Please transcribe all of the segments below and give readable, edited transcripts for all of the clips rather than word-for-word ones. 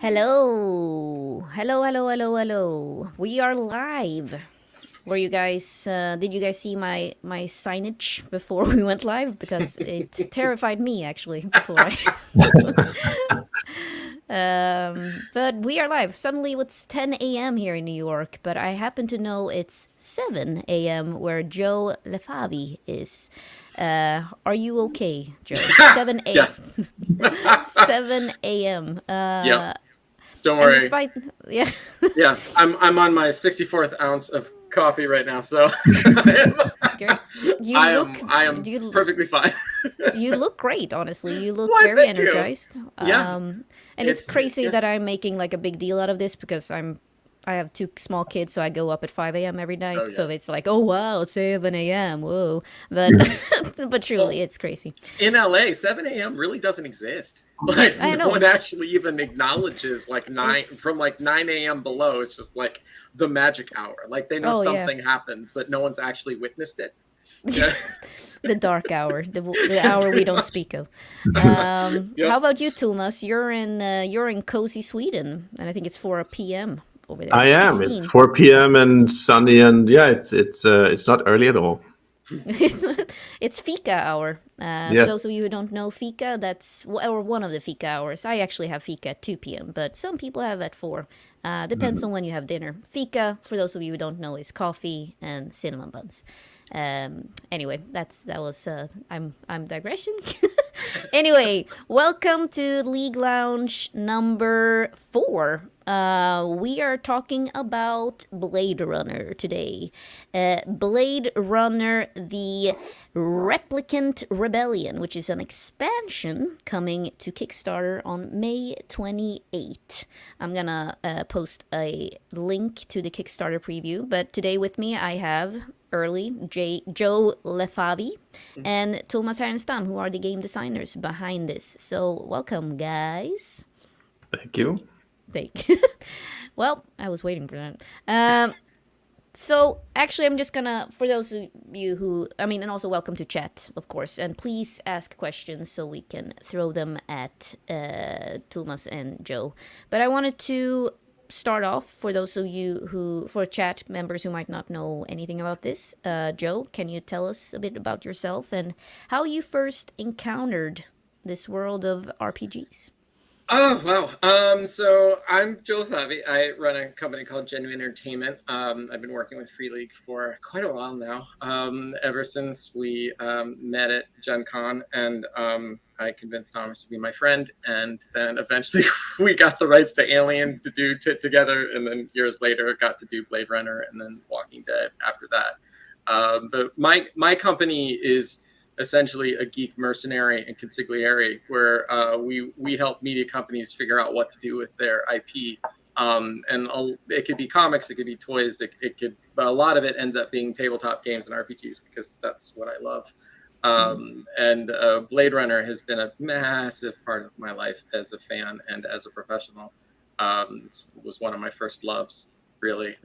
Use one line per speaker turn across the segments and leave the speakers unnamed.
Hello. Hello, hello, hello, hello. We are live. Were you guys did you guys see my signage before we went live, because it terrified me actually before I but we are live. Suddenly it's 10 a.m. here in New York, but I happen to know it's 7 a.m. where Joe LeFavi is. Are you okay, Joe? 7 a.
Yes.
7 a.m.
Yep. Don't
And
worry.
despite, yeah.
Yeah, I'm on my 64th ounce of coffee right now, so
Great. You
I
look
am I am
you
perfectly fine.
you look great, honestly. You look
Why?
very
Thank you.
energized.
Yeah,
And it's crazy
yeah.
that I'm making like a big deal out of this, because I have two small kids, so I go up at 5 a.m. every
Oh
night.
yeah.
So it's like, oh wow, it's 7 a.m. Whoa. But but truly
Well,
it's crazy.
in LA, 7 a.m. really doesn't exist. Like
I
no one
know.
actually even acknowledges like
It's
9 a.m. below. It's just like the magic hour. Like they know
oh yeah.
something happens, but no one's actually witnessed it. Yeah.
The dark hour, the hour we
Pretty
don't
much.
speak of. How
Yep.
about you, Tomas? You're in cozy Sweden, and I think it's 4 p.m. over there.
I
It's
am. It's
16.
4 p.m. and sunny, and yeah, it's not early at all.
it's it's fika hour. For
Yes.
those of you who don't know fika, that's or one of the fika hours. I actually have fika at 2 p.m., but some people have at 4. Depends on when you have dinner. Fika, for those of you who don't know, is coffee and cinnamon buns. Anyway, that was I'm digression. Anyway, welcome to League Lounge number 4. We are talking about Blade Runner today. Blade Runner, the Replicant Rebellion, which is an expansion coming to Kickstarter on May 28th. I'm gonna post a link to the Kickstarter preview, but today with me I have Joe LeFavi and Tomas Härenstam, who are the game designers behind this. So welcome, guys.
Thank you.
Thank. Well, I was waiting for that. So actually, I'm just gonna, for those of you who, I mean, and also welcome to chat, of course, and please ask questions so we can throw them at Thomas and Joe. But I wanted to start off, for those of you who, for chat members who might not know anything about this. Joe, can you tell us a bit about yourself and how you first encountered this world of RPGs?
Oh wow! So I'm Joe LeFavi. I run a company called Genuine Entertainment. I've been working with Free League for quite a while now. Ever since we met at Gen Con, and I convinced Thomas to be my friend, and then eventually we got the rights to Alien to do together, and then years later got to do Blade Runner, and then Walking Dead after that. But my company is essentially a geek mercenary and consigliere, where we help media companies figure out what to do with their IP. And it could be comics, it could be toys, but a lot of it ends up being tabletop games and RPGs, because that's what I love. And Blade Runner has been a massive part of my life as a fan and as a professional. It was one of my first loves, really,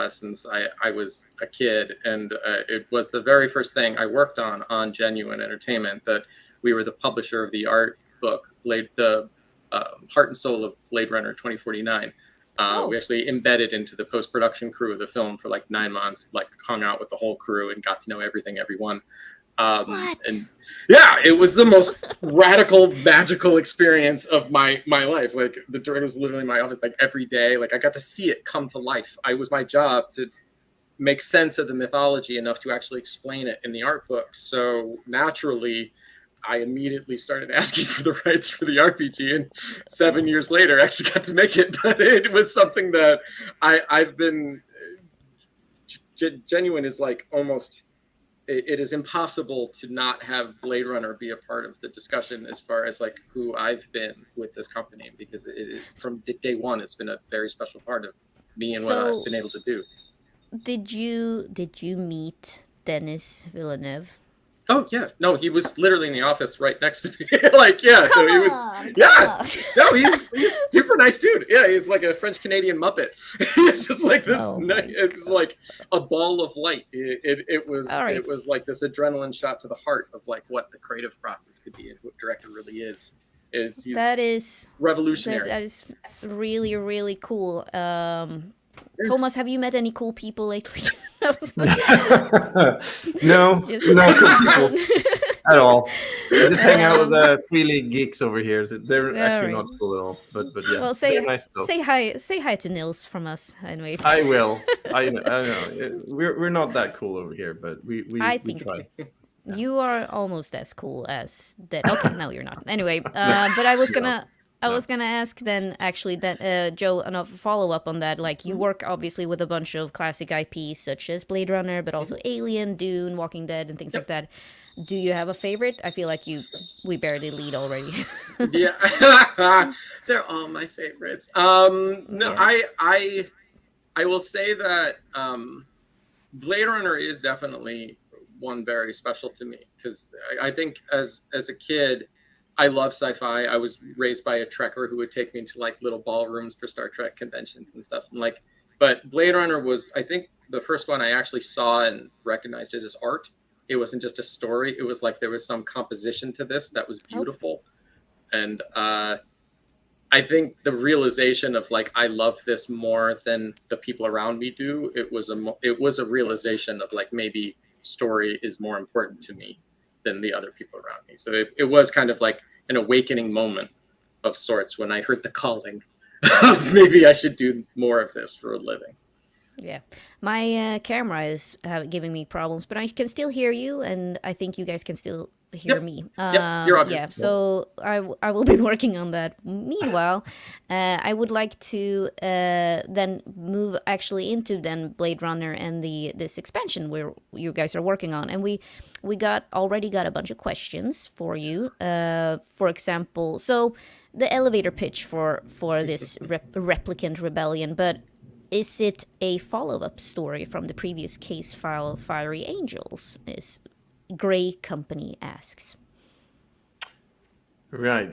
since I was a kid. And it was the very first thing I worked on Genuine Entertainment, that we were the publisher of the art book, the Heart and Soul of Blade Runner 2049. We actually embedded into the post-production crew of the film for like 9 months, like hung out with the whole crew and got to know everyone.
What?
And yeah, it was the most radical, magical experience of my life. Like the director was literally in my office like every day. Like I got to see it come to life. It was my job to make sense of the mythology enough to actually explain it in the art book. So naturally, I immediately started asking for the rights for the RPG, and 7 years later, actually got to make it. But it was something that I've been genuine is like almost. It is impossible to not have Blade Runner be a part of the discussion as far as like who I've been with this company, because it is from day one. It's been a very special part of me and what I've
So,
been able to do.
did you meet Denis Villeneuve?
Oh yeah, no, he was literally in the office right next to me. Like yeah, so
Come
he was
on, come
yeah.
on.
No, he's super nice dude. Yeah, he's like a French Canadian Muppet. It's just like this.
Oh my
It's
god.
like a ball of light.
All right.
It was like this adrenaline shot to the heart of like what the creative process could be and what director really is. He's
That is
revolutionary.
that is really, really cool. Tomas, have you met any cool people lately?
No,
Just
no cool people at all. I just hang out with
Um,
the Free League geeks over here. So they're
all
actually
right.
not cool at all. But yeah,
Well,
they're nice though.
say hi to Nils from us anyway.
I will. I know. We're not that cool over here, but
I
we
think
try.
you are almost as cool as that. Okay, no, you're not. Anyway, but I was gonna. I
No.
was gonna ask then, actually, that Joe, a follow up on that. Like, you work obviously with a bunch of classic IPs such as Blade Runner, but also Alien, Dune, Walking Dead, and things like that. Do you have a favorite? I feel like we barely lead already.
Yeah, they're all my favorites. No,
Yeah.
I will say that Blade Runner is definitely one very special to me because I think as a kid, I love sci-fi. I was raised by a Trekker who would take me to like little ballrooms for Star Trek conventions and stuff. And like, but Blade Runner was, I think, the first one I actually saw and recognized it as art. It wasn't just a story. It was like there was some composition to this that was beautiful. And I think the realization of like I love this more than the people around me do. It was a realization of like maybe story is more important to me than the other people around me. So it was kind of like an awakening moment of sorts when I heard the calling of maybe I should do more of this for a living.
Yeah, my camera is giving me problems, but I can still hear you, and I think you guys can still hear
Yep.
me.
Yep, you're all good.
Yeah, so I will be working on that. Meanwhile, I would like to then move actually into then Blade Runner and this expansion where you guys are working on, and we already got a bunch of questions for you. For example, so the elevator pitch for this Replicant Rebellion, but is it a follow-up story from the previous case file, Fiery Angels? Is Grey Company asks.
Right.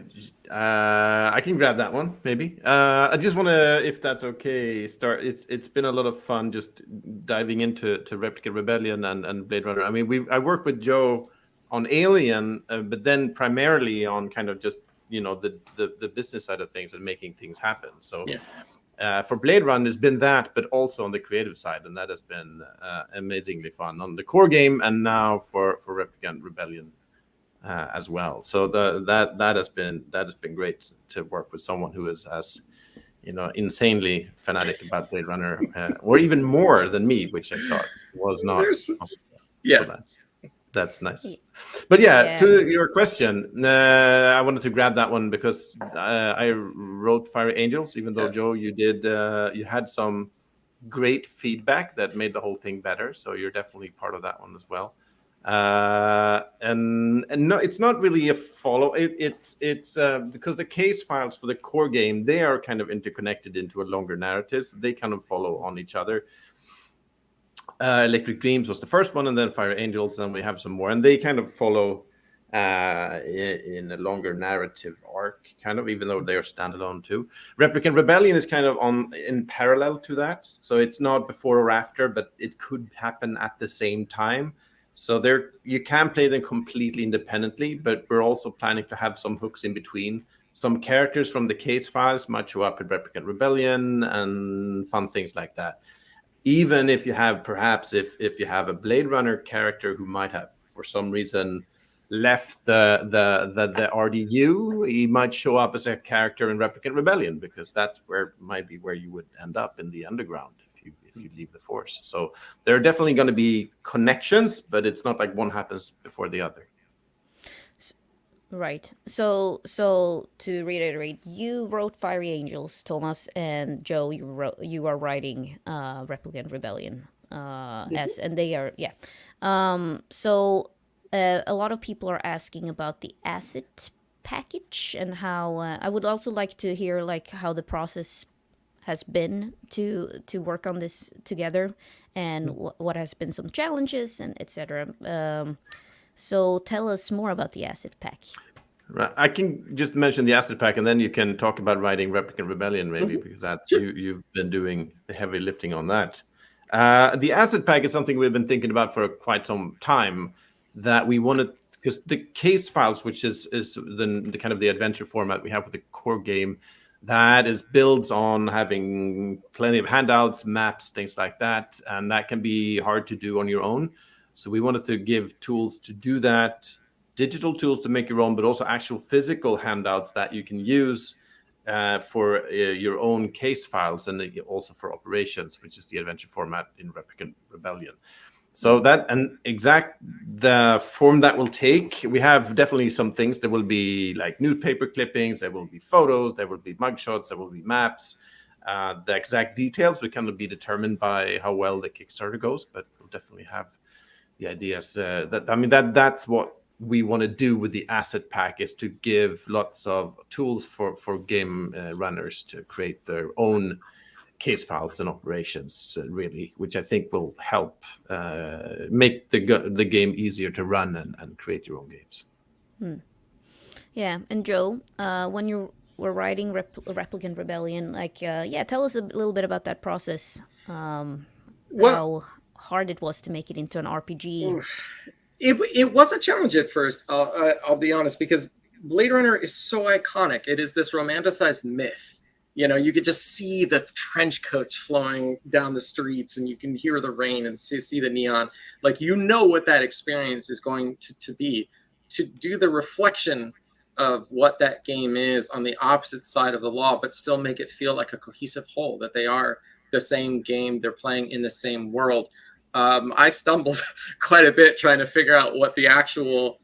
I can grab that one, maybe. I just want to, if that's okay, start. It's been a lot of fun just diving into Replicant Rebellion and Blade Runner. I mean, I work with Joe on Alien, but then primarily on kind of just the business side of things and making things happen. So. Yeah. For Blade Runner, it's been that, but also on the creative side, and that has been amazingly fun on the core game, and now for Replicant Rebellion as well. So that has been great to work with someone who is as insanely fanatic about Blade Runner, or even more than me, which I thought was not possible.
Yeah.
So that's nice. But yeah, to your question, I wanted to grab that one because I wrote Fiery Angels, even though Joe, you had some great feedback that made the whole thing better. So you're definitely part of that one as well. And no, it's not really a follow. It's because the case files for the core game, they are kind of interconnected into a longer narrative. So they kind of follow on each other. Electric Dreams was the first one, and then Fire Angels, and we have some more, and they kind of follow in a longer narrative arc, kind of, even though they are standalone too. Replicant Rebellion is kind of in parallel to that, so it's not before or after, but it could happen at the same time. So you can play them completely independently, but we're also planning to have some hooks in between. Some characters from the case files might show up in Replicant Rebellion and fun things like that. Even if you have, perhaps, if you have a Blade Runner character who might have, for some reason, left the RDU, he might show up as a character in Replicant Rebellion, because that's might be where you would end up in the underground if you leave the Force. So there are definitely going to be connections, but it's not like one happens before the other.
Right. So to reiterate, you wrote Fiery Angels, Tomas, and Joe, you are writing Replicant Rebellion. And they are So a lot of people are asking about the asset package and how I would also like to hear like how the process has been to work on this together, and what has been some challenges and etc. So tell us more about the asset pack.
Right. I can just mention the asset pack, and then you can talk about writing Replicant Rebellion, maybe, because that's you've been doing the heavy lifting on that. The asset pack is something we've been thinking about for quite some time, that we wanted because the case files, which is the kind of the adventure format we have with the core game, that is builds on having plenty of handouts, maps, things like that, and that can be hard to do on your own. So we wanted to give tools to do that, digital tools to make your own, but also actual physical handouts that you can use for your own case files, and also for operations, which is the adventure format in Replicant Rebellion. So that and exact the form that will take, we have definitely some things. There will be like newspaper clippings, there will be photos, there will be mugshots, there will be maps. The exact details will kind of be determined by how well the Kickstarter goes, but we'll definitely have the ideas. That's what we want to do with the asset pack, is to give lots of tools for game runners to create their own case files and operations, really, which I think will help make the game easier to run and create your own games.
Yeah, and Joe, when you were writing Replicant Rebellion, tell us a little bit about that process. How hard it was to make it into an RPG.
It was a challenge at first. I'll be honest, because Blade Runner is so iconic. It is this romanticized myth. You could just see the trench coats flowing down the streets, and you can hear the rain and see the neon. Like, what that experience is going to be. To do the reflection of what that game is on the opposite side of the law, but still make it feel like a cohesive whole, that they are the same game, they're playing in the same world. I stumbled quite a bit trying to figure out what the actual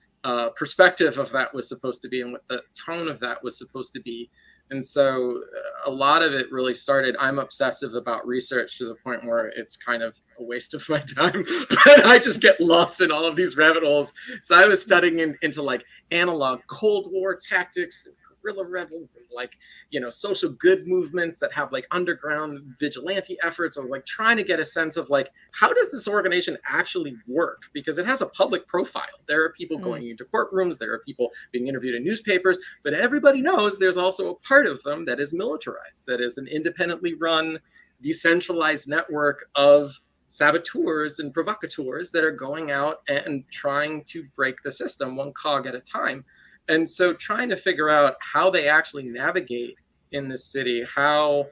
perspective of that was supposed to be and what the tone of that was supposed to be. And so a lot of it really started, I'm obsessive about research to the point where it's kind of a waste of my time, but I just get lost in all of these rabbit holes. So I was studying into like analog Cold War tactics, guerrilla rebels, and social good movements that have like underground vigilante efforts. I was like trying to get a sense of like, how does this organization actually work? Because it has a public profile. There are people going into courtrooms, there are people being interviewed in newspapers, but everybody knows there's also a part of them that is militarized, that is an independently run, decentralized network of saboteurs and provocateurs that are going out and trying to break the system one cog at a time. And so trying to figure out how they actually navigate in this city, how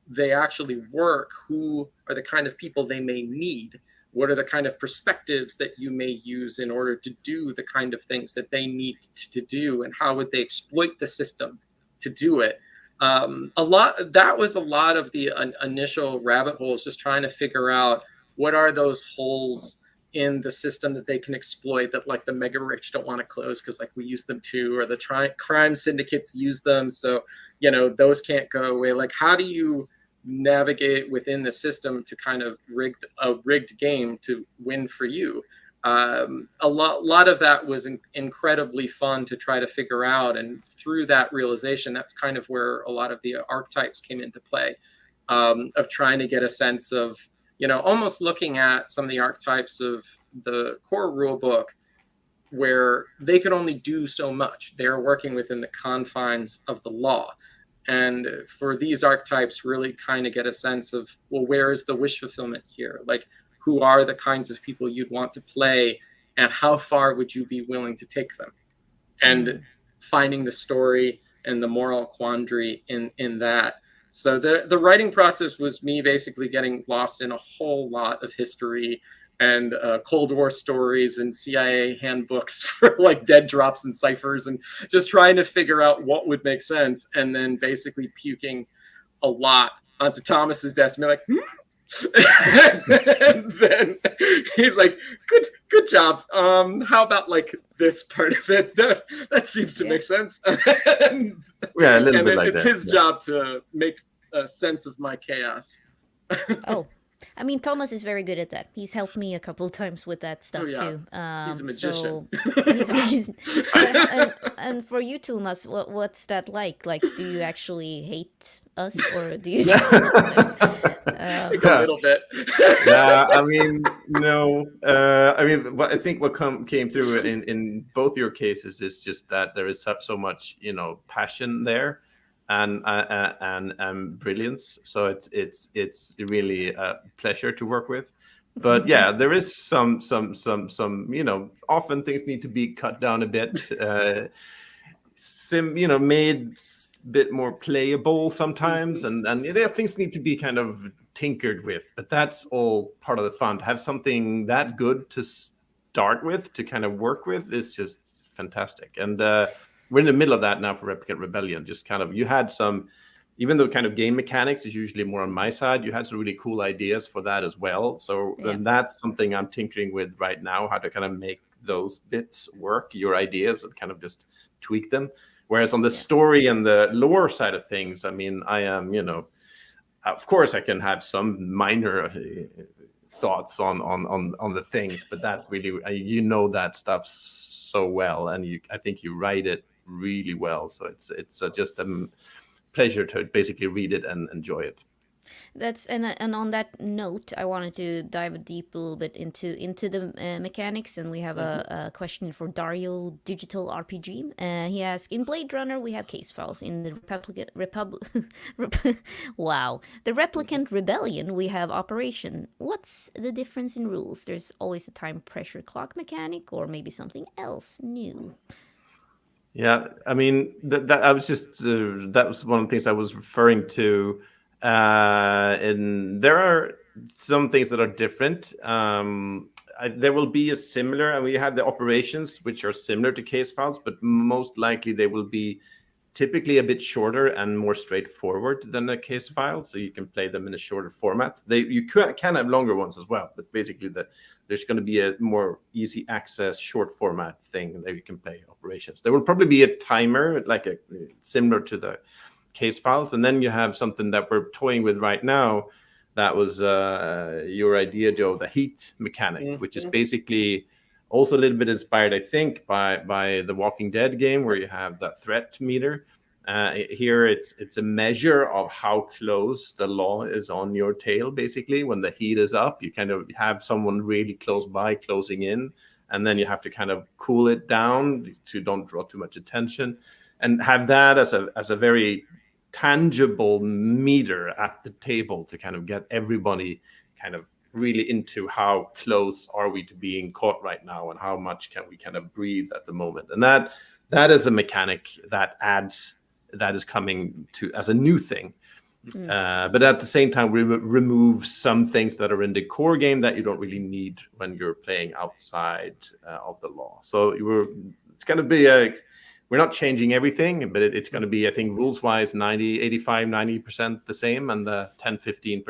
they actually work, who are the kind of people they may need, what are the kind of perspectives that you may use in order to do the kind of things that they need to do, and how would they exploit the system to do it. That was a lot of the initial rabbit holes, just trying to figure out what are those holes in the system that they can exploit, that like the mega rich don't want to close because like we use them too, or the crime syndicates use them, so those can't go away. Like, how do you navigate within the system to kind of rig a rigged game to win for you? A lot of that was incredibly fun to try to figure out, and through that realization, that's kind of where a lot of the archetypes came into play, of trying to get a sense of almost looking at some of the archetypes of the core rulebook, where they could only do so much. They're working within the confines of the law. And for these archetypes, really kind of get a sense of, well, where is the wish fulfillment here? Like, who are the kinds of people you'd want to play, and how far would you be willing to take them? And finding the story and the moral quandary in that. So the writing process was me basically getting lost in a whole lot of history and Cold War stories and CIA handbooks for like dead drops and ciphers, and just trying to figure out what would make sense, and then basically puking a lot onto Tomas's desk and be like, and then he's like, good job. How about like this part of it? That seems to make sense.
Yeah, a little bit like that.
It's his job to make a sense of my chaos.
I mean, Tomas is very good at that. He's helped me a couple of times with that stuff too.
He's a magician.
He's a magician. And for you, Tomas, what's that like? Like, do you actually hate us, or do you?
A little bit.
Yeah, I mean, no. I think what came through in both your cases is just that there is so much, passion there, and brilliance. So it's really a pleasure to work with. But yeah, there is some often things need to be cut down a bit, made a bit more playable sometimes, and things need to be kind of tinkered with. But that's all part of the fun. To have something that good to start with, to kind of work with, is just fantastic. And we're in the middle of that now for Replicant Rebellion. Just kind of, you had some, even though kind of game mechanics is usually more on my side, you had some really cool ideas for that as well. So and that's something I'm tinkering with right now, how to kind of make those bits work, your ideas, and kind of just tweak them. Whereas on the story and the lore side of things, I mean, I am, of course I can have some minor thoughts on the things, but that really, that stuff so well, and I think you write it really well. So it's just a pleasure to basically read it and enjoy it.
That's and on that note, I wanted to dive deep a little bit into the mechanics, and we have a question for Dario Digital RPG. He asks, in Blade Runner we have case files. In the Replicant Rebellion we have operation. What's the difference in rules? There's always a time pressure clock mechanic, or maybe something else new.
Yeah, I mean that I was just that was one of the things I was referring to. And there are some things that are different. There will be a similar, and we have the operations which are similar to case files, but most likely they will be typically a bit shorter and more straightforward than a case file, so you can play them in a shorter format. You can have longer ones as well, but basically there's going to be a more easy access short format thing that you can play operations. There will probably be a timer, like similar to the case files, and then you have something that we're toying with right now. That was your idea, Joe, the heat mechanic, which is basically also a little bit inspired, I think, by the Walking Dead game, where you have that threat meter. Here it's a measure of how close the law is on your tail. Basically, when the heat is up, you kind of have someone really close by closing in, and then you have to kind of cool it down to don't draw too much attention, and have that as a very tangible meter at the table to kind of get everybody kind of really into how close are we to being caught right now, and how much can we kind of breathe at the moment. And that is a mechanic that is coming to as a new thing. But at the same time, we remove some things that are in the core game that you don't really need when you're playing outside of the law. So it's going to be we're not changing everything, but it's going to be, I think, rules-wise, 90% the same, and the 10-15%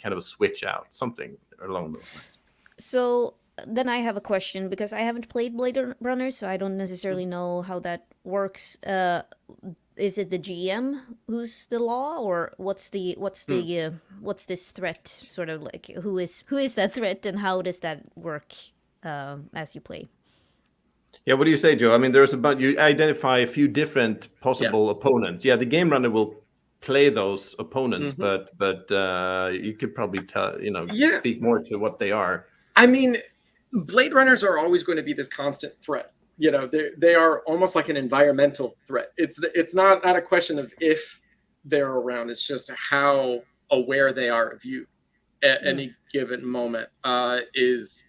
kind of a switch out, something along those lines.
So then I have a question, because I haven't played Blade Runner, so I don't necessarily know how that works. Is it the GM who's the law, or what's this threat sort of like? Who is that threat, and how does that work as you play?
Yeah, what do you say, Joe? I mean, you identify a few different possible opponents. Yeah, the game runner will play those opponents, but you could probably speak more to what they are.
I mean, Blade Runners are always going to be this constant threat. They are almost like an environmental threat. It's not a question of if they're around. It's just how aware they are of you at any given moment. It is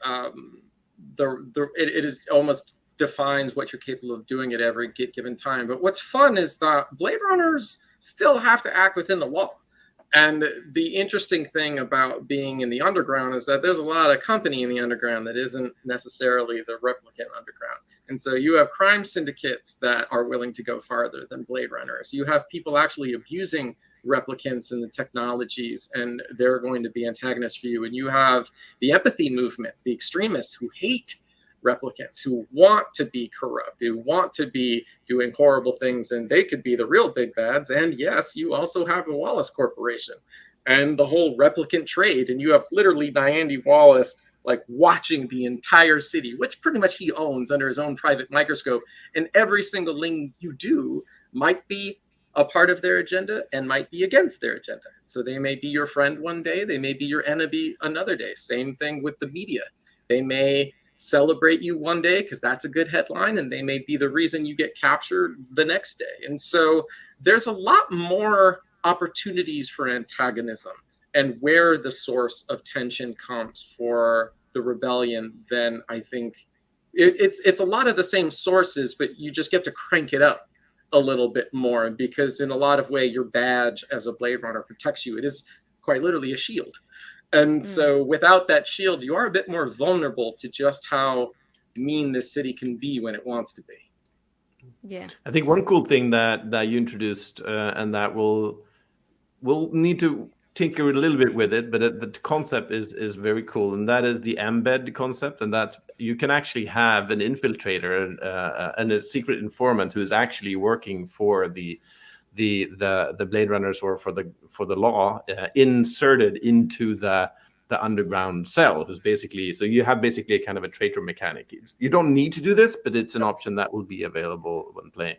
almost defines what you're capable of doing at every given time. But what's fun is that Blade Runners still have to act within the law. And the interesting thing about being in the underground is that there's a lot of company in the underground that isn't necessarily the Replicant Underground. And so you have crime syndicates that are willing to go farther than Blade Runners. You have people actually abusing replicants and the technologies, and they're going to be antagonists for you. And you have the empathy movement, the extremists who hate replicants, who want to be corrupt, who want to be doing horrible things, and they could be the real big bads. And yes, you also have the Wallace Corporation and the whole replicant trade, and you have literally Diane Wallace like watching the entire city, which pretty much he owns under his own private microscope, and every single thing you do might be a part of their agenda and might be against their agenda. So they may be your friend one day, they may be your enemy another day. Same thing with the media. They may celebrate you one day because that's a good headline, and they may be the reason you get captured the next day. And so there's a lot more opportunities for antagonism. and where the source of tension comes for the rebellion, then I think it's a lot of the same sources, but you just get to crank it up a little bit more, because in a lot of way your badge as a Blade Runner protects you. It is quite literally a shield. And so without that shield, you are a bit more vulnerable to just how mean this city can be when it wants to be.
Yeah.
I think one cool thing that you introduced, and that we'll need to tinker a little bit with it, but the concept is very cool, and that is the embed concept. And that's, you can actually have an infiltrator and a secret informant who is actually working for the Blade Runners or for the law, inserted into the underground cell, who's basically, so you have basically a kind of a traitor mechanic. You don't need to do this, but it's an option that will be available when playing.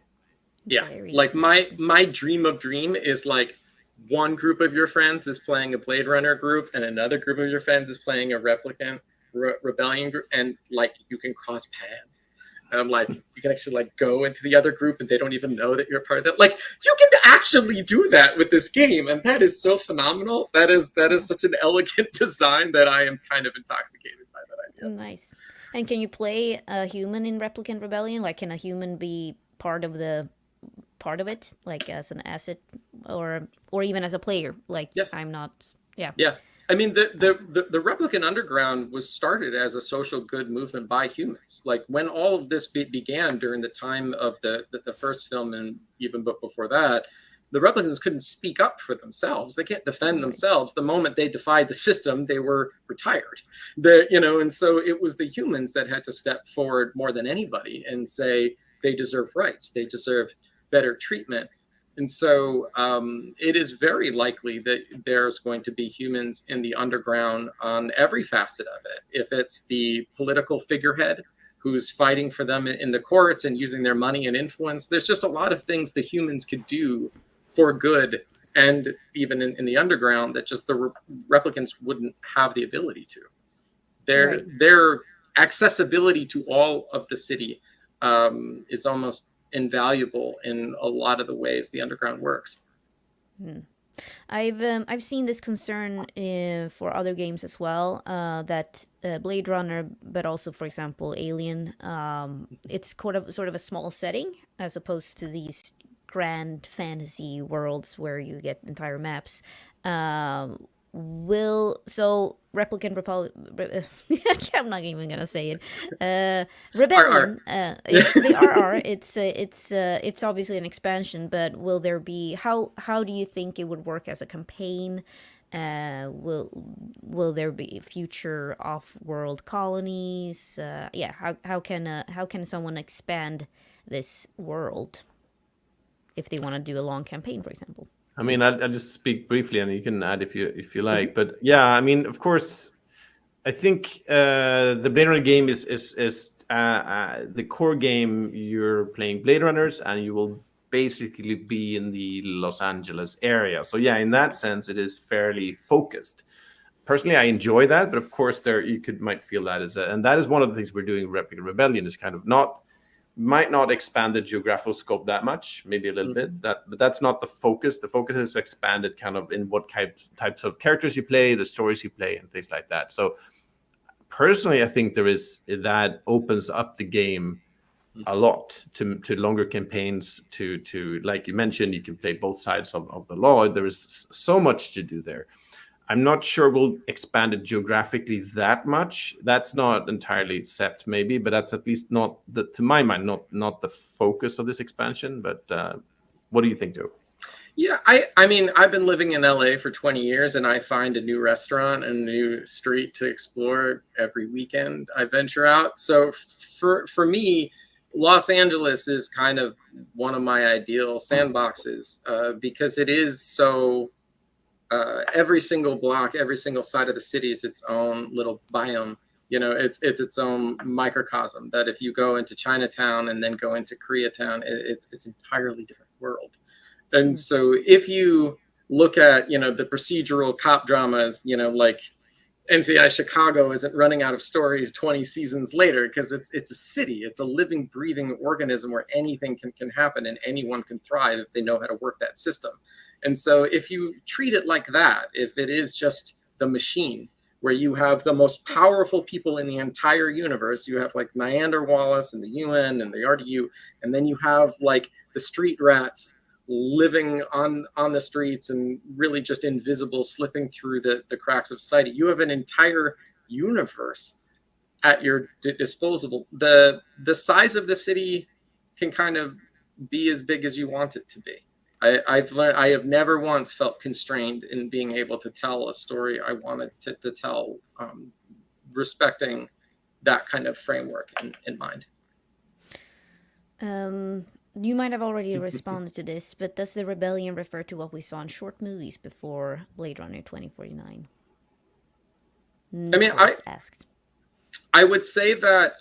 Yeah, like my dream of dream is like one group of your friends is playing a Blade Runner group and another group of your friends is playing a Replicant Rebellion group, and like you can cross paths. Like you can actually like go into the other group and they don't even know that you're part of that. Like you can actually do that with this game, and that is so phenomenal. That is such an elegant design that I am kind of intoxicated by that idea.
Nice. And can you play a human in Replicant Rebellion? Like, can a human be part of it, like as an asset, or even as a player? Like, yes. I'm not. Yeah.
Yeah. I mean, the Replicant Underground was started as a social good movement by humans. Like when all of this began during the time of the first film, and even before that, the replicants couldn't speak up for themselves. They can't defend themselves. The moment they defied the system, they were retired. And so it was the humans that had to step forward more than anybody and say they deserve rights, they deserve better treatment. And so it is very likely that there's going to be humans in the underground on every facet of it. If it's the political figurehead who's fighting for them in the courts and using their money and influence, there's just a lot of things the humans could do for good, and even in the underground, that just the replicants wouldn't have the ability to. Their accessibility to all of the city is almost invaluable in a lot of the ways the underground works.
I've seen this concern for other games as well, that Blade Runner, but also, for example, Alien, it's sort of a small setting as opposed to these grand fantasy worlds where you get entire maps. Replicant Republic, I'm not even gonna say it. Rebellion, it's the RR. It's obviously an expansion, but will there be, how do you think it would work as a campaign? Will there be future off-world colonies? How can someone expand this world if they want to do a long campaign, for example?
I mean, I'll just speak briefly, and you can add if you like. But yeah, I mean, of course, I think the Blade Runner game is the core game. You're playing Blade Runners, and you will basically be in the Los Angeles area. So yeah, in that sense, it is fairly focused. Personally, I enjoy that, but of course, might feel that and that is one of the things we're doing with Replicant Rebellion, is kind of might not expand the geographical scope that much, maybe a little bit. But that's not the focus. The focus is to expand it kind of in what types of characters you play, the stories you play, and things like that. So personally, I think that opens up the game a lot to longer campaigns. To like you mentioned, you can play both sides of the law. There is so much to do there. I'm not sure we'll expand it geographically that much. That's not entirely set, maybe, but that's at least not, to my mind, not the focus of this expansion. But what do you think, Joe?
Yeah, I mean, I've been living in LA for 20 years, and I find a new restaurant and a new street to explore every weekend I venture out. So for me, Los Angeles is kind of one of my ideal sandboxes because it is so... every single block, every single side of the city is its own little biome. It's its own microcosm. That if you go into Chinatown and then go into Koreatown, it's an entirely different world. And so if you look at the procedural cop dramas, like NCI Chicago isn't running out of stories 20 seasons later because it's a city. It's a living, breathing organism where anything can happen and anyone can thrive if they know how to work that system. And so if you treat it like that, if it is just the machine, where you have the most powerful people in the entire universe, you have like Neander Wallace and the UN and the RDU, and then you have like the street rats living on the streets and really just invisible, slipping through the cracks of society. You have an entire universe at your disposal. The size of the city can kind of be as big as you want it to be. I've learned, I have never once felt constrained in being able to tell a story I wanted to tell, respecting that kind of framework in mind.
You might have already responded to this, but does the rebellion refer to what we saw in short movies before Blade Runner 2049? Nicholas asked.
I would say that,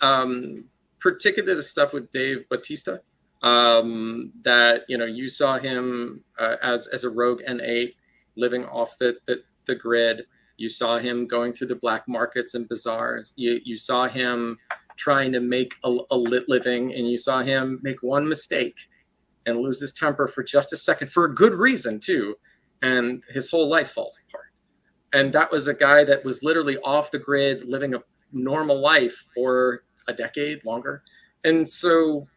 particularly the stuff with Dave Bautista, that, you know, you saw him as a rogue N8 living off the grid. You saw him going through the black markets and bazaars. You saw him trying to make a lit living, and you saw him make one mistake and lose his temper for just a second, for a good reason too, and his whole life falls apart. And that was a guy that was literally off the grid, living a normal life for a decade longer. And so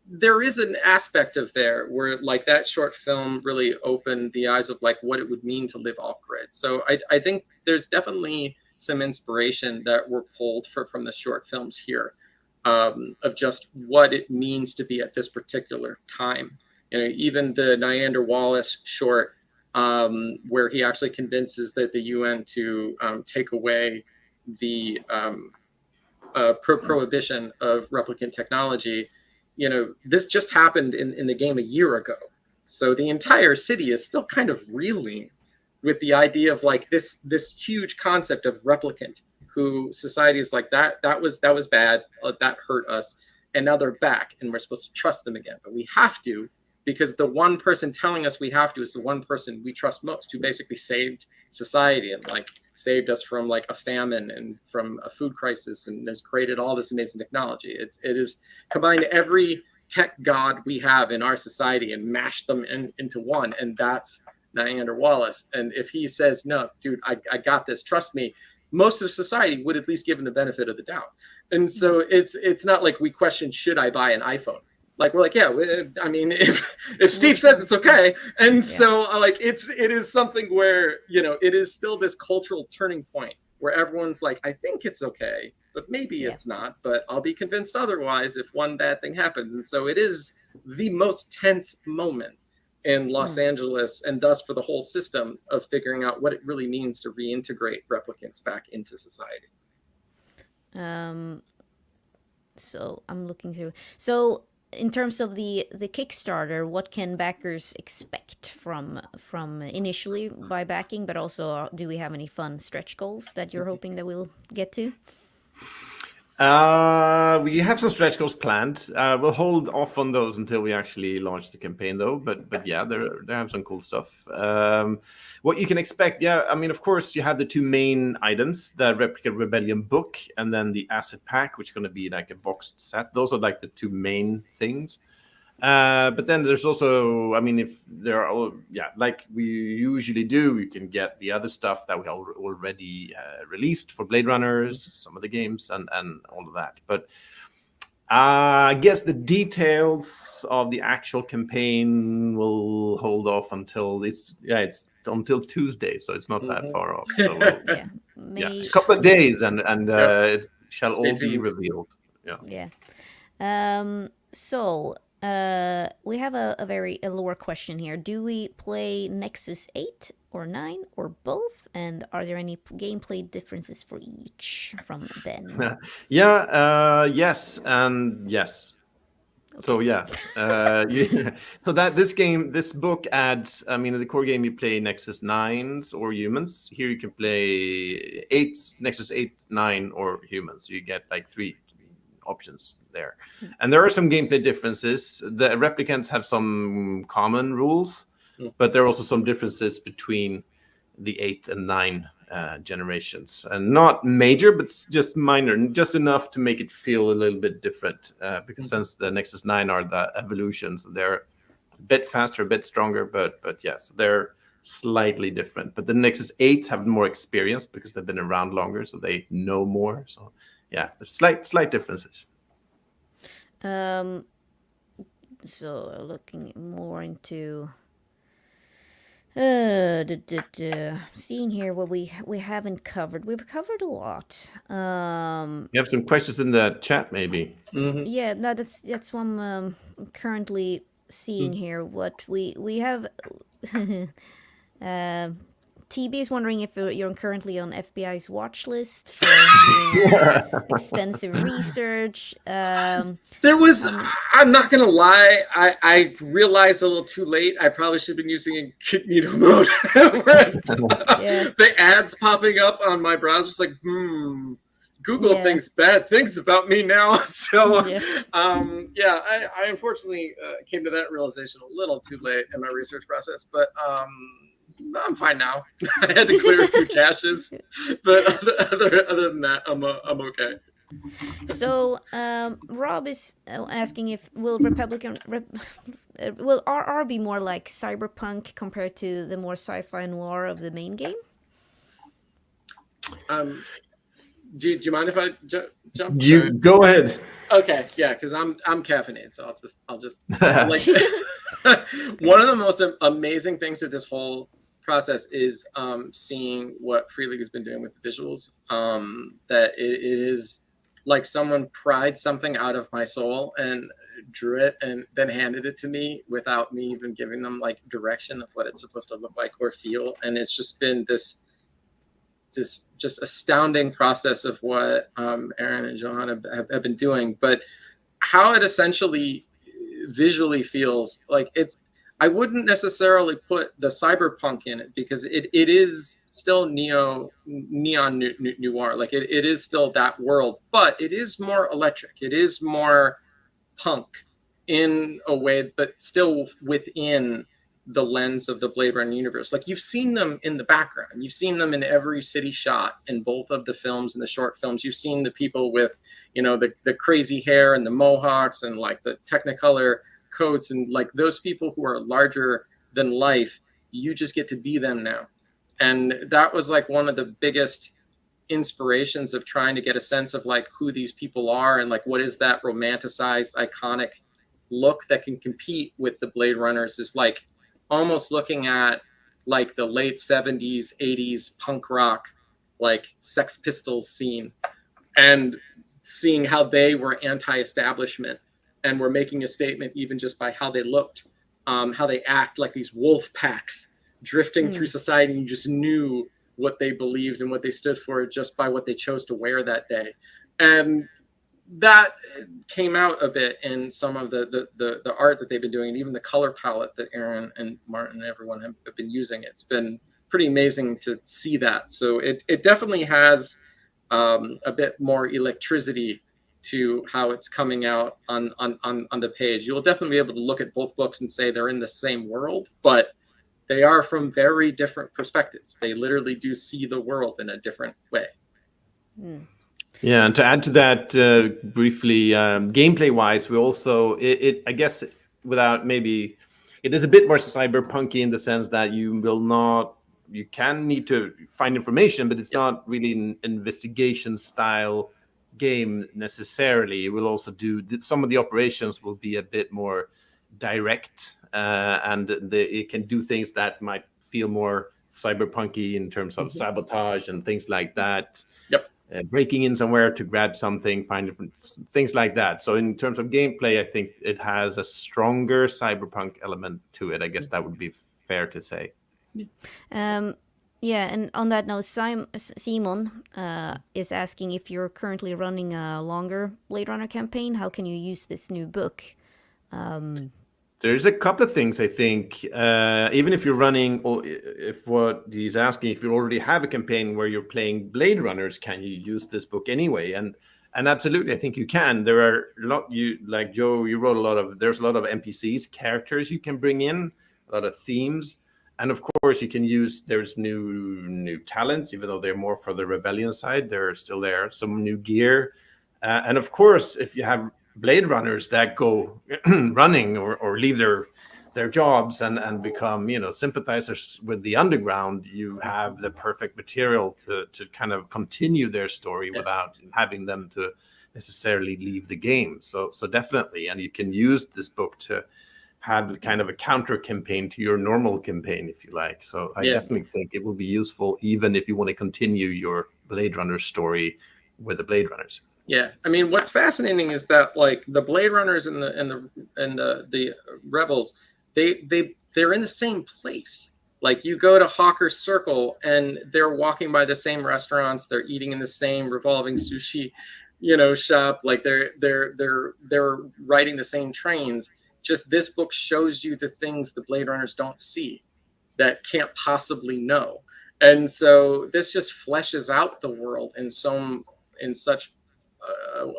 there is an aspect of there where like that short film really opened the eyes of like what it would mean to live off grid. So I think there's definitely some inspiration that were pulled from the short films here, of just what it means to be at this particular time. You know, even the Neander Wallace short, where he actually convinces the UN to take away the prohibition of replicant technology. You know, this just happened in the game a year ago. So the entire city is still kind of reeling with the idea of like this huge concept of replicant, who society is like, that was bad, that hurt us, and now they're back and we're supposed to trust them again. But we have to, because the one person telling us we have to is the one person we trust most, who basically saved society and like saved us from like a famine and from a food crisis and has created all this amazing technology. It is combined every tech god we have in our society and mashed them into one, and that's Neander Wallace. And if he says, no, dude, I got this, trust me, most of society would at least give him the benefit of the doubt. And so it's not like we question, should I buy an iPhone? Like, we're like, yeah, I mean, if Steve says it's okay. And yeah. So like, it is something where, you know, it is still this cultural turning point where everyone's like, I think it's okay, but maybe it's not, but I'll be convinced otherwise if one bad thing happens. And so it is the most tense moment in Los Angeles, and thus for the whole system of figuring out what it really means to reintegrate replicants back into society.
So I'm looking through. So in terms of the Kickstarter, what can backers expect from initially by backing, but also do we have any fun stretch goals that you're hoping that we'll get to?
We have some stretch goals planned. We'll hold off on those until we actually launch the campaign, though. But yeah, they have some cool stuff. What you can expect, yeah, I mean, of course, you have the two main items: the Replicant Rebellion book, and then the asset pack, which is going to be like a boxed set. Those are like the two main things. But then there's also, I mean, if there are, like we usually do, you can get the other stuff that we already released for Blade Runners, some of the games, and all of that. But I guess the details of the actual campaign will hold off until it's until Tuesday, so it's not that far off. So a couple of days, and it shall all be revealed.
So. We have a lore question here. Do we play Nexus 8 or 9 or both? And are there any gameplay differences for each from Ben?
Yes and yes. Okay. So so that this book adds, I mean, in the core game you play Nexus 9s or humans. Here you can play Nexus 8, 9 or humans. So you get like 3 options there. And there are some gameplay differences. The replicants have some common rules, but there are also some differences between the 8 and 9 generations, and not major, but just minor, just enough to make it feel a little bit different, because since the Nexus 9 are the evolutions, they're bit faster, a bit stronger, but yes, they're slightly different. But the Nexus 8 have more experience because they've been around longer, so they know more. So yeah, there's slight differences.
So looking more into seeing here what we haven't covered. We've covered a lot.
You have some questions in the chat, maybe.
Yeah, no, that's what I'm currently seeing here. What we have. TB is wondering if you're currently on FBI's watch list for doing extensive research.
There was, I'm not going to lie, I realized a little too late. I probably should have been using incognito mode. The ads popping up on my browser, it's like, Google thinks bad things about me now. So, I unfortunately came to that realization a little too late in my research process, but I'm fine now. I had to clear a few caches, but other than that, I'm okay.
So, Rob is asking if will will RR be more like cyberpunk compared to the more sci-fi noir of the main game?
Do you mind if I jump?
You go ahead.
Okay, yeah, because I'm caffeinated, so I'll just like one of the most amazing things of this whole process is seeing what Free League has been doing with the visuals. That it is like someone pried something out of my soul and drew it and then handed it to me without me even giving them like direction of what it's supposed to look like or feel. And it's just been this just astounding process of what Aaron and Johan have been doing, but how it essentially visually feels like I wouldn't necessarily put the cyberpunk in it because it is still neon-noir. Like it is still that world, but it is more electric. It is more punk in a way, but still within the lens of the Blade Runner universe. Like you've seen them in the background. You've seen them in every city shot in both of the films and the short films. You've seen the people with, the crazy hair and the mohawks and like the Technicolor coats and like those people who are larger than life. You just get to be them now. And that was like one of the biggest inspirations of trying to get a sense of like who these people are and like what is that romanticized, iconic look that can compete with the Blade Runners is like almost looking at like the late 70s, 80s punk rock, like Sex Pistols scene and seeing how they were anti-establishment and were making a statement even just by how they looked, how they act like these wolf packs drifting through society. And you just knew what they believed and what they stood for just by what they chose to wear that day. And that came out a bit in some of the art that they've been doing, and even the color palette that Aaron and Martin and everyone have been using. It's been pretty amazing to see that. So it definitely has a bit more electricity to how it's coming out on the page. You'll definitely be able to look at both books and say they're in the same world, but they are from very different perspectives. They literally do see the world in a different way.
Yeah, and to add to that briefly, gameplay-wise, we also, I guess, without maybe, it is a bit more cyberpunky in the sense that you can need to find information, but it's not really an investigation style game necessarily. It will also some of the operations will be a bit more direct, and it can do things that might feel more cyberpunky in terms of sabotage and things like that.
Yep.
Breaking in somewhere to grab something, find different things like that. So in terms of gameplay, I think it has a stronger cyberpunk element to it. I guess that would be fair to say.
Yeah, and on that note, Simon is asking if you're currently running a longer Blade Runner campaign. How can you use this new book?
There's a couple of things, I think. Even if you're running, or if what he's asking, if you already have a campaign where you're playing Blade Runners, can you use this book anyway? And absolutely, I think you can. There are a lot, like Joe, you wrote there's a lot of NPCs, characters you can bring in, a lot of themes. And of course, you can there's new talents, even though they're more for the Rebellion side, they're still there, some new gear. And of course, if you have Blade Runners that go running or leave their their jobs and become, sympathizers with the underground, you have the perfect material to kind of continue their story without having them to necessarily leave the game. So definitely, and you can use this book to have kind of a counter campaign to your normal campaign, if you like. So I definitely think it will be useful, even if you want to continue your Blade Runner story with the Blade Runners.
Yeah, I mean, what's fascinating is that like the Blade Runners and the Rebels, they're in the same place. Like you go to Hawker's Circle and they're walking by the same restaurants, they're eating in the same revolving sushi, shop. Like they're riding the same trains. Just this book shows you the things the Blade Runners don't see, that can't possibly know. And so this just fleshes out the world in such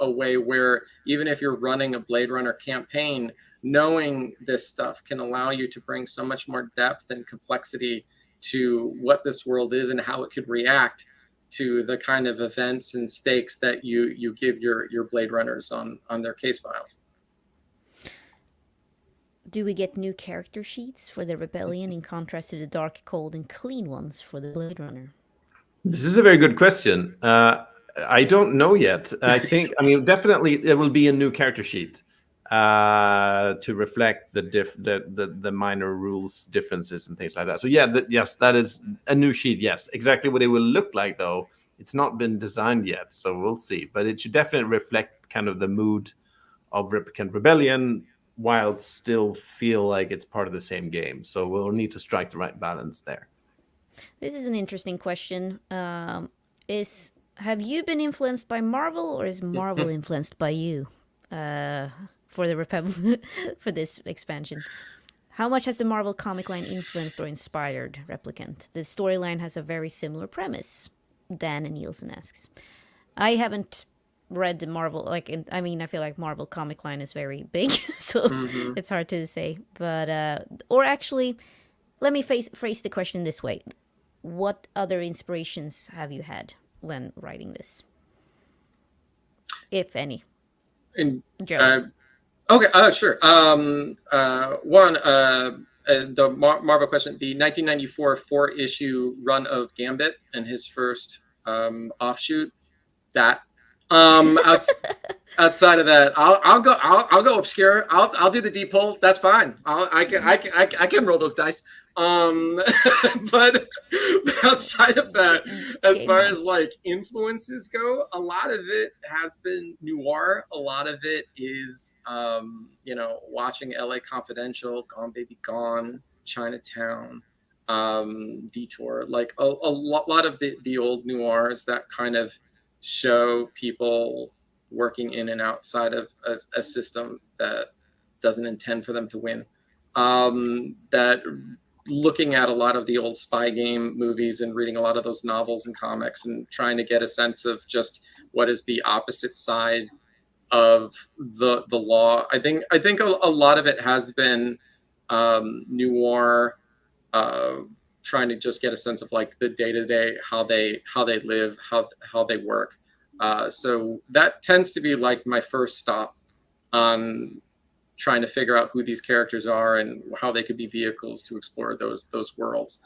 a way where even if you're running a Blade Runner campaign, knowing this stuff can allow you to bring so much more depth and complexity to what this world is and how it could react to the kind of events and stakes that you give your Blade Runners on their case files.
Do we get new character sheets for the Rebellion in contrast to the dark, cold, and clean ones for the Blade Runner?
This is a very good question. I don't know yet. Definitely there will be a new character sheet to reflect the minor rules differences and things like that. So yes, that is a new sheet. Yes, exactly what it will look like though, it's not been designed yet, so we'll see. But it should definitely reflect kind of the mood of Replicant Rebellion, while still feel like it's part of the same game. So we'll need to strike the right balance there.
This is an interesting question. Have you been influenced by Marvel, or is Marvel influenced by you for the for this expansion? How much has the Marvel comic line influenced or inspired Replicant? The storyline has a very similar premise, Dan and Nielsen asks. I haven't read the Marvel, I feel like Marvel comic line is very big, so it's hard to say. But or actually, let me phrase the question this way: what other inspirations have you had when writing this, if any?
Joe. Okay, sure. The Marvel question: the 1994 4-issue run of Gambit and his first offshoot. That. Outside of that, I'll go obscure. I'll do the deep pull. That's fine. I can roll those dice. But outside of that, as far as like influences go, a lot of it has been noir. A lot of it is watching LA Confidential, Gone Baby Gone, Chinatown, Detour. Like a lot of the old noirs that kind of show people working in and outside of a system that doesn't intend for them to win. That looking at a lot of the old spy game movies and reading a lot of those novels and comics and trying to get a sense of just what is the opposite side of the law. I think a lot of it has been noir, trying to just get a sense of like the day-to-day, how they live, how they work. So that tends to be like my first stop on trying to figure out who these characters are and how they could be vehicles to explore those worlds.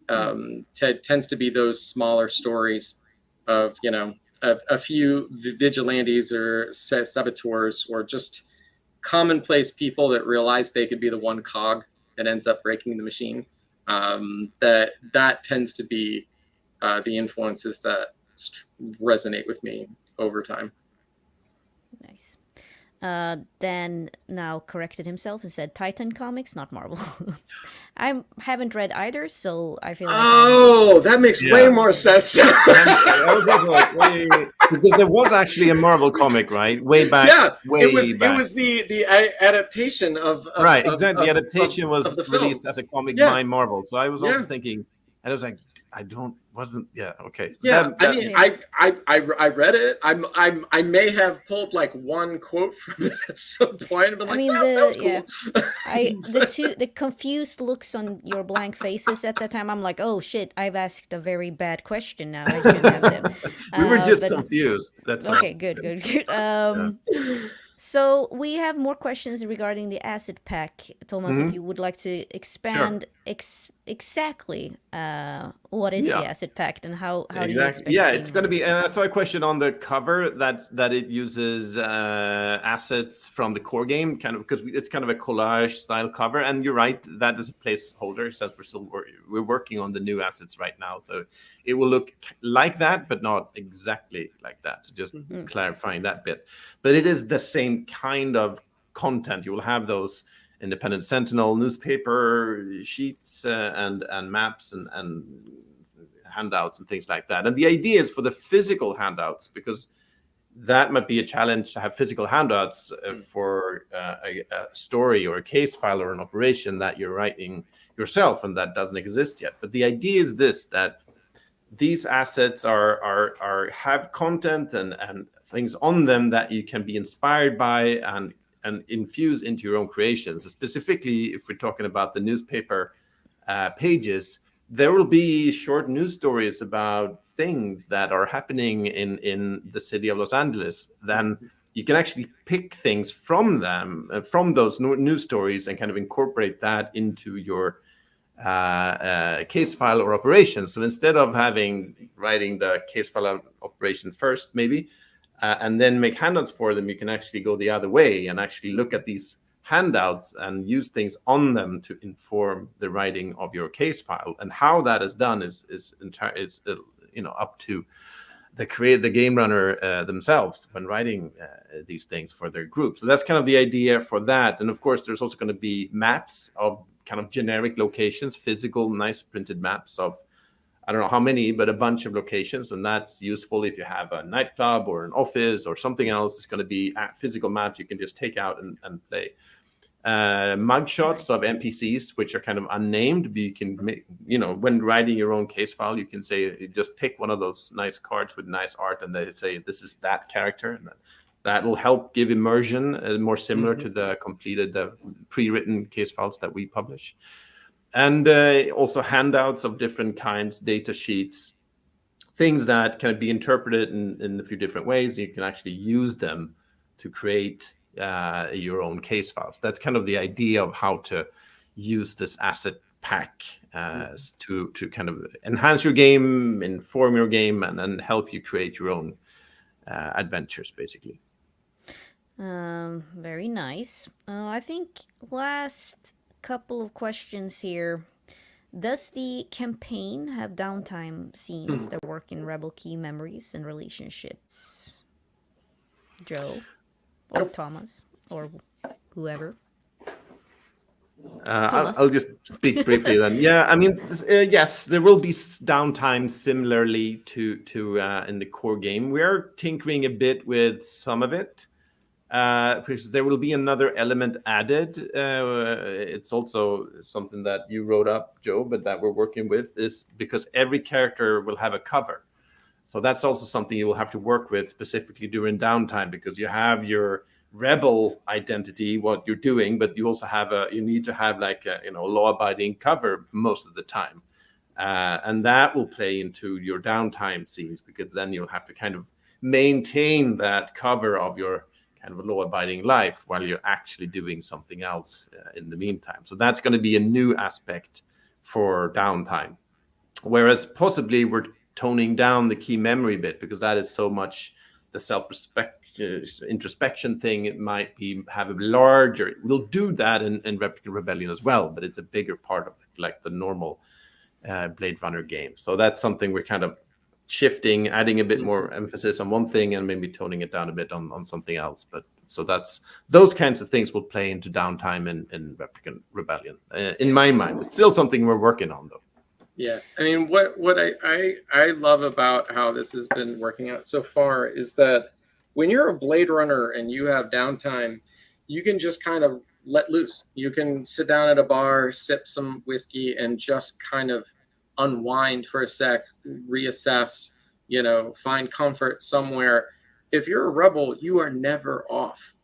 Tends to be those smaller stories of a few vigilantes or saboteurs or just commonplace people that realize they could be the one cog that ends up breaking the machine. That tends to be the influences that resonate with me over time.
Nice. Dan now corrected himself and said Titan Comics, not Marvel. I haven't read either, so I feel like
that makes way more sense.
I was like, because there was actually a Marvel comic, right? Way back. Yeah,
it was the adaptation of
right, exactly.
The
adaptation was released as a comic by Marvel. So I was also thinking, and I was like, okay.
I read it. I may have pulled like one quote from it at some point. But that was cool.
The confused looks on your blank faces at that time. I'm like, oh shit, I've asked a very bad question now. I shouldn't have them.
We were just confused. That's
okay. Good. So we have more questions regarding the asset pack, Thomas. If you would like to expand exactly what is the asset pack and how do you expect?
Yeah, it's going to be. And I saw a question on the cover that it uses assets from the core game, kind of, because it's kind of a collage style cover. And you're right, that is a placeholder since we're working on the new assets right now, so it will look like that, but not exactly like that. So just clarifying that bit. But it is the same kind of content. You will have those Independent Sentinel newspaper sheets and maps and handouts and things like that. And the idea is for the physical handouts, because that might be a challenge to have physical handouts for a story or a case file or an operation that you're writing yourself and that doesn't exist yet. But the idea is this, that these assets have content and things on them that you can be inspired by and infuse into your own creations. Specifically, if we're talking about the newspaper pages, there will be short news stories about things that are happening in the city of Los Angeles. Then you can actually pick things from them, from those news stories, and kind of incorporate that into your case file or operation. So instead of writing the case file operation first, maybe, and then make handouts for them, you can actually go the other way and actually look at these handouts and use things on them to inform the writing of your case file. And how that is done is up to the game runner themselves when writing these things for their group. So that's kind of the idea for that. And of course, there's also going to be maps of kind of generic locations, physical, nice printed maps of, I don't know how many, but a bunch of locations. And that's useful if you have a nightclub or an office or something else. It's going to be physical maps you can just take out and play. Mugshots of NPCs, which are kind of unnamed, but you can make, when writing your own case file, you can say, you just pick one of those nice cards with nice art and they say, this is that character. And that will help give immersion more similar to the completed pre-written case files that we publish. And also handouts of different kinds, data sheets, things that can be interpreted in a few different ways. You can actually use them to create your own case files. That's kind of the idea of how to use this asset pack to kind of enhance your game, inform your game, and then help you create your own adventures, basically.
Very nice. I think last couple of questions here. Does the campaign have downtime scenes that work in Rebel Key memories and relationships? Joe or Thomas or whoever?
I'll just speak briefly then. Yeah, I mean, yes, there will be downtime similarly to in the core game. We are tinkering a bit with some of it. Because there will be another element added. It's also something that you wrote up, Joe, but that we're working with, is because every character will have a cover. So that's also something you will have to work with specifically during downtime, because you have your rebel identity, what you're doing, but you also have you need to have like a law-abiding cover most of the time. And that will play into your downtime scenes, because then you'll have to kind of maintain that cover of your kind of a law-abiding life while you're actually doing something else in the meantime. So that's going to be a new aspect for downtime. Whereas possibly we're toning down the key memory bit, because that is so much the self-respect introspection thing. It might have a larger, we'll do that in Replicant Rebellion as well, but it's a bigger part of it, like the normal Blade Runner game. So that's something we're kind of shifting, adding a bit more emphasis on one thing and maybe toning it down a bit on something else. But so that's those kinds of things will play into downtime in Replicant Rebellion. In my mind, it's still something we're working on, though.
Yeah, I mean, what I love about how this has been working out so far is that when you're a Blade Runner and you have downtime, you can just kind of let loose. You can sit down at a bar, sip some whiskey, and just kind of unwind for a sec, reassess, find comfort somewhere. If you're a rebel, you are never off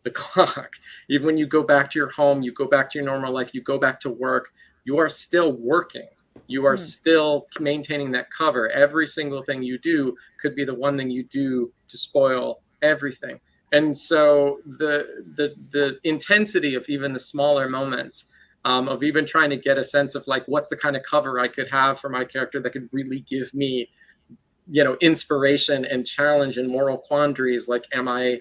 the clock. Even when you go back to your home, you go back to your normal life, you go back to work, you are still working. You are still maintaining that cover. Every single thing you do could be the one thing you do to spoil everything. And so the intensity of even the smaller moments, of even trying to get a sense of like, what's the kind of cover I could have for my character that could really give me, inspiration and challenge and moral quandaries. Like, am I,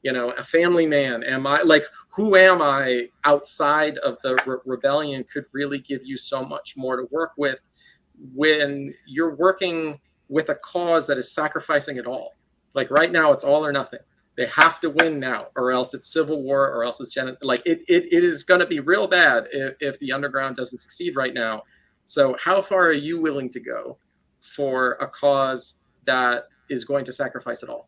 a family man? Am I like, who am I outside of the rebellion could really give you so much more to work with when you're working with a cause that is sacrificing it all. Like right now, it's all or nothing. They have to win now, or else it's civil war, or else it's it is going to be real bad if the underground doesn't succeed right now. So how far are you willing to go for a cause that is going to sacrifice it all?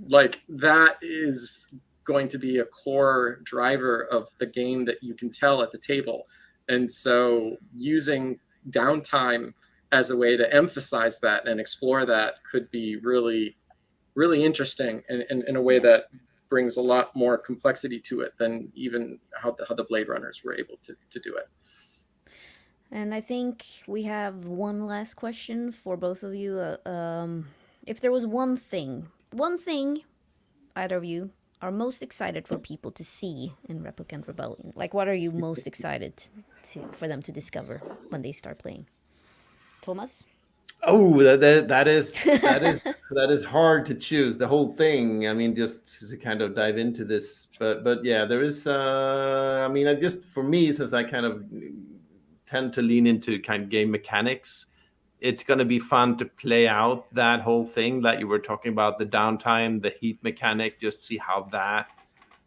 Like, that is going to be a core driver of the game that you can tell at the table. And so using downtime as a way to emphasize that and explore that could be really, really interesting, and in a way that brings a lot more complexity to it than even how the Blade Runners were able to do it.
And I think we have one last question for both of you. If there was one thing either of you are most excited for people to see in Replicant Rebellion, like what are you most excited for them to discover when they start playing? Tomas?
Oh, that is hard to choose the whole thing. I mean, just to kind of dive into this, but yeah, there is. I mean, for me, since I kind of tend to lean into kind of game mechanics, it's going to be fun to play out that whole thing that you were talking about, the downtime, the heat mechanic, just see how that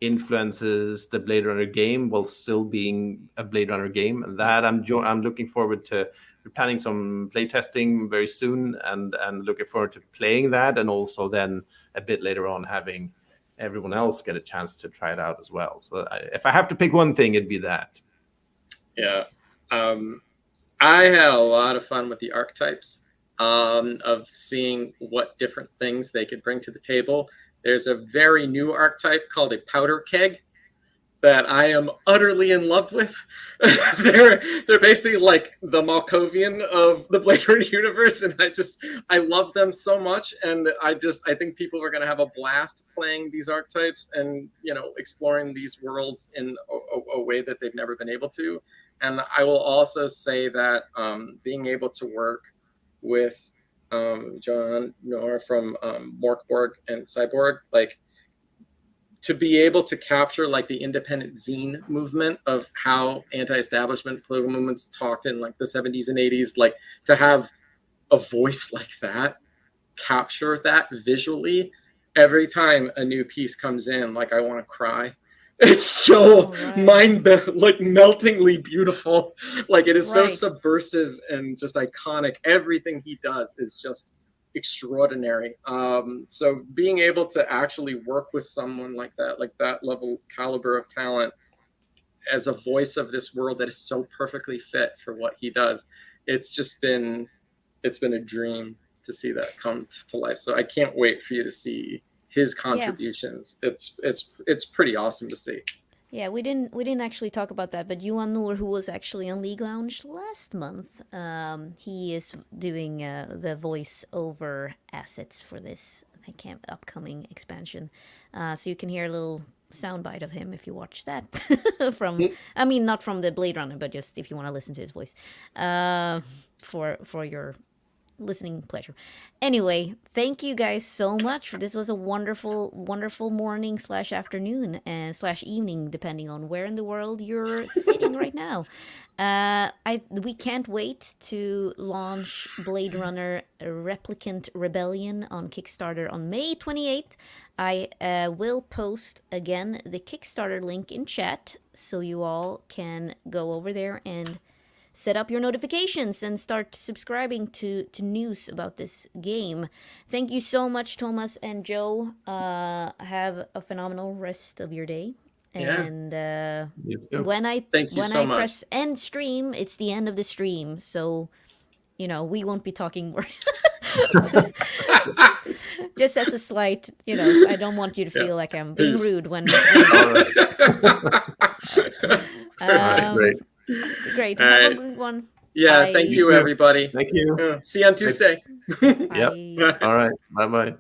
influences the Blade Runner game while still being a Blade Runner game. And that I'm looking forward to. We're planning some playtesting very soon, and looking forward to playing that, and also then a bit later on having everyone else get a chance to try it out as well. So if I have to pick one thing, it'd be that.
Yeah. I had a lot of fun with the archetypes, of seeing what different things they could bring to the table. There's a very new archetype called a powder keg that I am utterly in love with. they're basically like the Malkovian of the Blade Runner universe, and I love them so much. And I think people are going to have a blast playing these archetypes and exploring these worlds in a way that they've never been able to. And I will also say that being able to work with John Noor from Morkborg and Cyborg, like, to be able to capture like the independent zine movement of how anti-establishment political movements talked in like the 70s and 80s, like to have a voice like that, capture that visually, every time a new piece comes in, like I want to cry. It's so meltingly beautiful. Like, it is so subversive and just iconic. Everything he does is just extraordinary. So being able to actually work with someone like that level caliber of talent as a voice of this world that is so perfectly fit for what he does, it's been a dream to see that come to life. So I can't wait for you to see his contributions. Yeah. It's pretty awesome to see.
Yeah, we didn't actually talk about that, but Johan Noor, who was actually on League Lounge last month, he is doing the voice-over assets for this upcoming expansion. So you can hear a little soundbite of him if you watch that. Not from the Blade Runner, but just if you want to listen to his voice, for your listening pleasure. Anyway, thank you guys so much. This was a wonderful morning / afternoon / evening, depending on where in the world you're sitting right now. We can't wait to launch Blade Runner Replicant Rebellion on Kickstarter on May 28th. I will post again the Kickstarter link in chat, so you all can go over there and set up your notifications and start subscribing to news about this game. Thank you so much, Tomas and Joe. Have a phenomenal rest of your day.
Yeah.
And when I press end stream, it's the end of the stream. So, we won't be talking more. Just as a slight, I don't want you to feel like I'm being rude when.
Great.
Great. Have a good one.
Yeah. Bye. Thank you, everybody.
Thank you.
See you on Tuesday.
Yep. All right. Bye-bye.